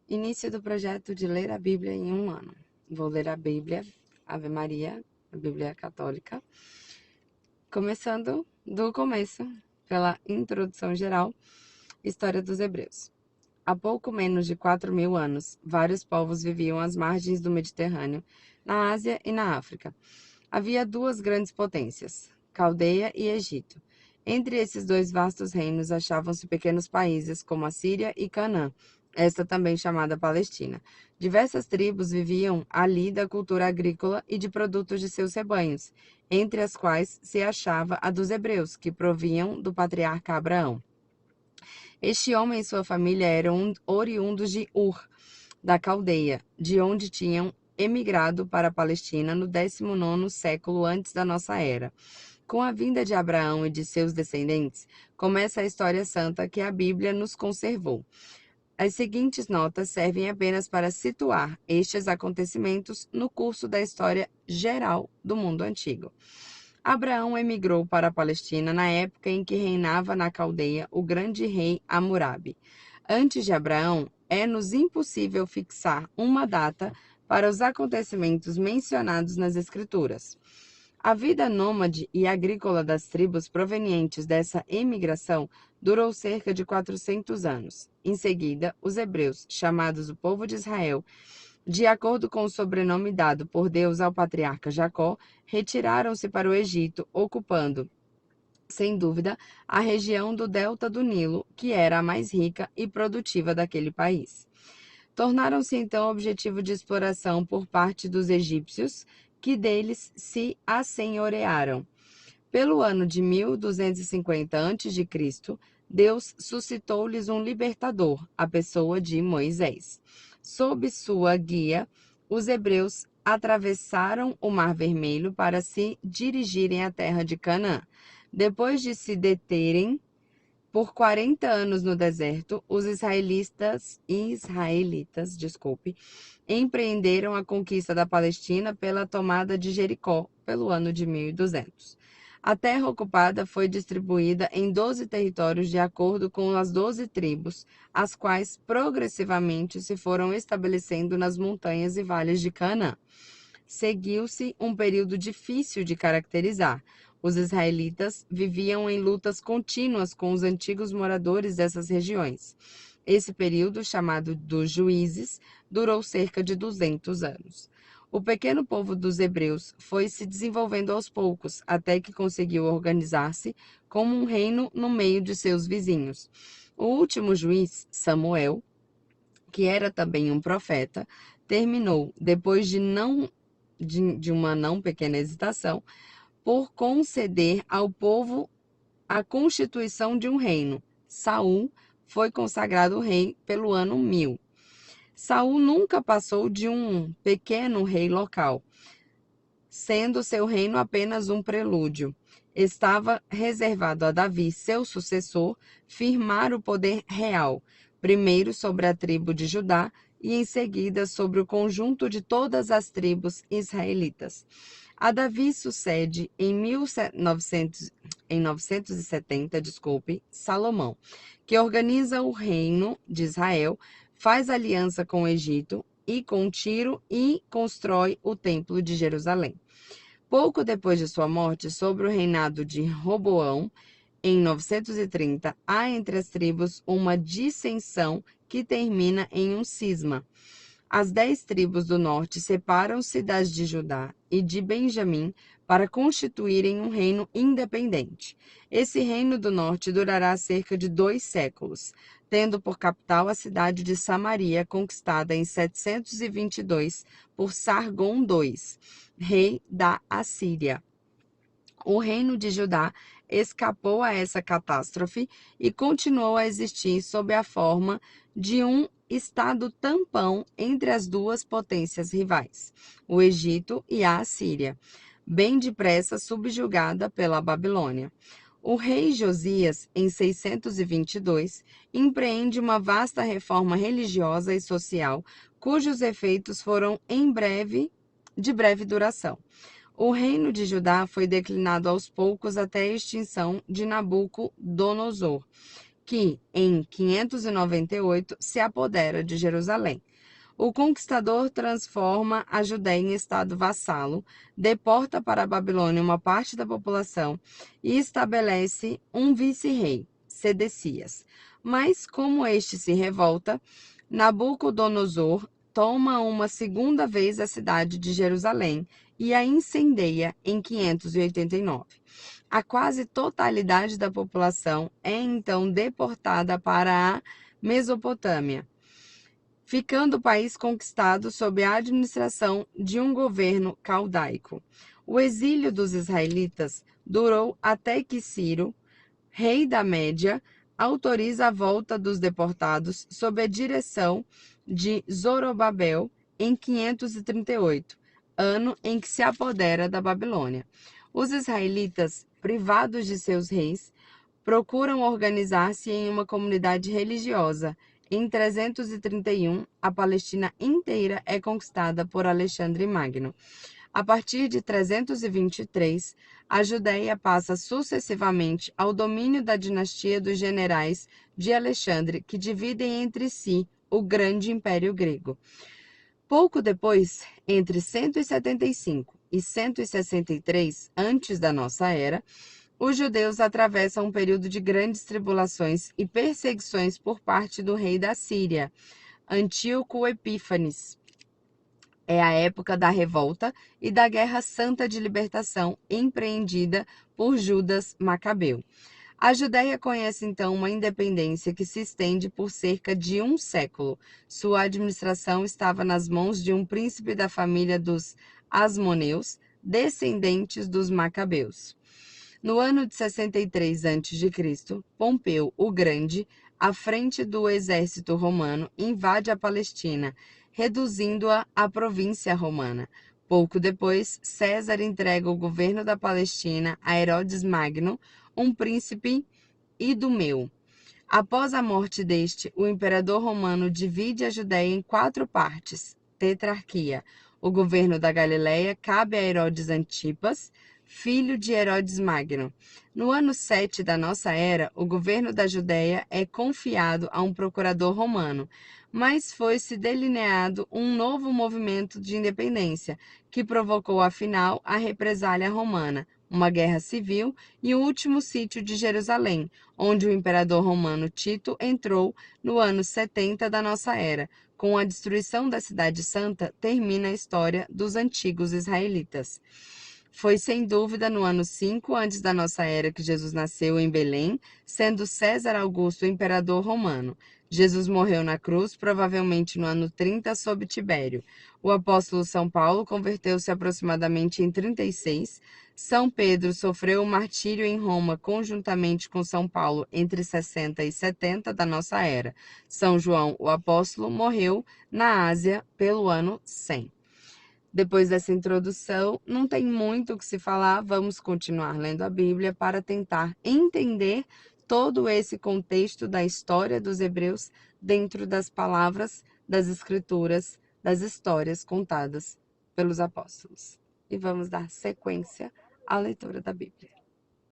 Início do projeto de ler a Bíblia em um ano. Vou ler a Bíblia, Ave Maria, a Bíblia Católica, começando do começo, pela introdução geral, História dos Hebreus. Há pouco menos de 4.000 anos, vários povos viviam às margens do Mediterrâneo, na Ásia e na África. Havia duas grandes potências, Caldeia e Egito. Entre esses dois vastos reinos achavam-se pequenos países como a Síria e Canaã, esta também chamada Palestina. Diversas tribos viviam ali da cultura agrícola e de produtos de seus rebanhos, entre as quais se achava a dos hebreus, que provinham do patriarca Abraão. Este homem e sua família eram oriundos de Ur, da Caldeia, de onde tinham emigrado para a Palestina no 19º século antes da nossa era. Com a vinda de Abraão e de seus descendentes, começa a história santa que a Bíblia nos conservou. As seguintes notas servem apenas para situar estes acontecimentos no curso da história geral do mundo antigo. Abraão emigrou para a Palestina na época em que reinava na Caldeia o grande rei Hammurabi. Antes de Abraão, é-nos impossível fixar uma data para os acontecimentos mencionados nas Escrituras. A vida nômade e agrícola das tribos provenientes dessa emigração durou cerca de 400 anos. Em seguida, os hebreus, chamados o povo de Israel, de acordo com o sobrenome dado por Deus ao patriarca Jacó, retiraram-se para o Egito, ocupando, sem dúvida, a região do delta do Nilo, que era a mais rica e produtiva daquele país. Tornaram-se então objetivo de exploração por parte dos egípcios, que deles se assenhorearam. Pelo ano de 1250 a.C., Deus suscitou-lhes um libertador, a pessoa de Moisés. Sob sua guia, os hebreus atravessaram o Mar Vermelho para se dirigirem à terra de Canaã. Depois de se deterem por 40 anos no deserto, os israelitas, empreenderam a conquista da Palestina pela tomada de Jericó, pelo ano de 1200. A terra ocupada foi distribuída em 12 territórios de acordo com as 12 tribos, as quais progressivamente se foram estabelecendo nas montanhas e vales de Canaã. Seguiu-se um período difícil de caracterizar. Os israelitas viviam em lutas contínuas com os antigos moradores dessas regiões. Esse período, chamado dos Juízes, durou cerca de 200 anos. O pequeno povo dos hebreus foi se desenvolvendo aos poucos, até que conseguiu organizar-se como um reino no meio de seus vizinhos. O último juiz, Samuel, que era também um profeta, terminou, depois de uma não pequena hesitação, por conceder ao povo a constituição de um reino. Saul foi consagrado rei pelo ano 1000. Saul nunca passou de um pequeno rei local, sendo seu reino apenas um prelúdio. Estava reservado a Davi, seu sucessor, firmar o poder real, primeiro sobre a tribo de Judá e em seguida sobre o conjunto de todas as tribos israelitas. A Davi sucede em 970, Salomão, que organiza o reino de Israel, faz aliança com o Egito e com Tiro e constrói o templo de Jerusalém. Pouco depois de sua morte, sobre o reinado de Roboão, em 930, há entre as tribos uma dissensão que termina em um cisma. As 10 tribos do norte separam-se das de Judá e de Benjamim para constituírem um reino independente. Esse reino do norte durará cerca de 2 séculos, tendo por capital a cidade de Samaria, conquistada em 722 por Sargon II, rei da Assíria. O reino de Judá escapou a essa catástrofe e continuou a existir sob a forma de um estado tampão entre as duas potências rivais, o Egito e a Assíria, bem depressa subjugada pela Babilônia. O rei Josias, em 622, empreende uma vasta reforma religiosa e social, cujos efeitos foram de breve duração. O reino de Judá foi declinado aos poucos até a extinção de Nabucodonosor, que, em 598, se apodera de Jerusalém. O conquistador transforma a Judéia em estado vassalo, deporta para a Babilônia uma parte da população e estabelece um vice-rei, Sedecias. Mas, como este se revolta, Nabucodonosor toma uma segunda vez a cidade de Jerusalém e a incendeia em 589. A quase totalidade da população é então deportada para a Mesopotâmia, ficando o país conquistado sob a administração de um governo caldaico. O exílio dos israelitas durou até que Ciro, rei da Média, autoriza a volta dos deportados sob a direção de Zorobabel em 538, ano em que se apodera da Babilônia. Os israelitas, privados de seus reis, procuram organizar-se em uma comunidade religiosa. Em 331, a Palestina inteira é conquistada por Alexandre Magno. A partir de 323, a Judéia passa sucessivamente ao domínio da dinastia dos generais de Alexandre, que dividem entre si o grande Império Grego. Pouco depois, entre 175 e 163 antes da nossa era, os judeus atravessam um período de grandes tribulações e perseguições por parte do rei da Síria, Antíoco Epífanes. É a época da revolta e da Guerra Santa de Libertação empreendida por Judas Macabeu. A Judéia conhece então uma independência que se estende por cerca de um século. Sua administração estava nas mãos de um príncipe da família dos Asmoneus, descendentes dos Macabeus. No ano de 63 a.C., Pompeu o Grande, à frente do exército romano, invade a Palestina, reduzindo-a à província romana. Pouco depois, César entrega o governo da Palestina a Herodes Magno, um príncipe idumeu. Após a morte deste, o imperador romano divide a Judéia em 4 partes, tetrarquia. O governo da Galileia cabe a Herodes Antipas, filho de Herodes Magno. No ano 7 da nossa era, o governo da Judéia é confiado a um procurador romano, mas foi-se delineado um novo movimento de independência, que provocou, afinal, a represália romana, uma guerra civil e o último sítio de Jerusalém, onde o imperador romano Tito entrou no ano 70 da nossa era. Com a destruição da Cidade Santa, termina a história dos antigos israelitas. Foi sem dúvida no ano 5 antes da nossa era que Jesus nasceu em Belém, sendo César Augusto o imperador romano. Jesus morreu na cruz, provavelmente no ano 30 sob Tibério. O apóstolo São Paulo converteu-se aproximadamente em 36. São Pedro sofreu o martírio em Roma conjuntamente com São Paulo entre 60 e 70 da nossa era. São João, o apóstolo, morreu na Ásia pelo ano 100. Depois dessa introdução, não tem muito o que se falar, vamos continuar lendo a Bíblia para tentar entender todo esse contexto da história dos hebreus dentro das palavras, das escrituras, das histórias contadas pelos apóstolos. E vamos dar sequência à leitura da Bíblia.